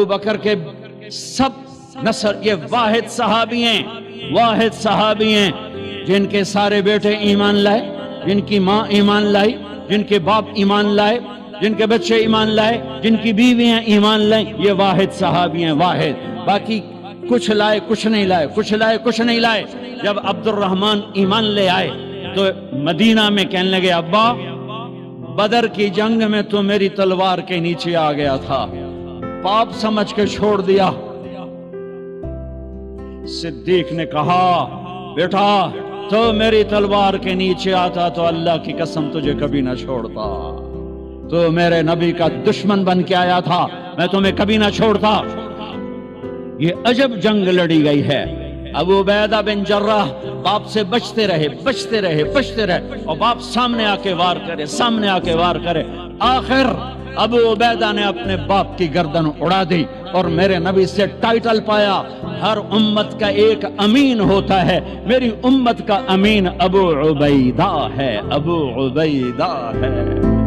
अबू बकर के सब नस्ल, ये वाहिद सहाबी हैं जिनके सारे बेटे ईमान लाए, जिनकी माँ ईमान लाई, जिनके बाप ईमान लाए, जिनके बच्चे ईमान लाए, जिनकी बीवियां ईमान लाई, ये वाहिद सहाबी हैं, वाहिद। बाकी कुछ लाए कुछ नहीं लाए, कुछ लाए कुछ नहीं लाए। जब अब्दुर्रहमान ईमान ले आए तो मदीना में कहने लगे, अब्बा बदर की जंग में तो मेरी तलवार के नीचे आ गया था, पाप समझ के छोड़ दिया। सिद्दीक ने कहा, बेटा तो मेरी तलवार के नीचे आता तो अल्लाह की कसम तुझे कभी ना छोड़ता, तो मेरे नबी का दुश्मन बन के आया था, मैं तुम्हें कभी ना छोड़ता। ये अजब जंग लड़ी गई है। अबू उबैदा बिन जर्राह बाप से बचते रहे, और बाप सामने आके वार करे। आखिर अबू उबैदा ने अपने बाप की गर्दन उड़ा दी और मेरे नबी से टाइटल पाया, हर उम्मत का एक अमीन होता है, मेरी उम्मत का अमीन अबू उबैदा है, अबू उबैदा है।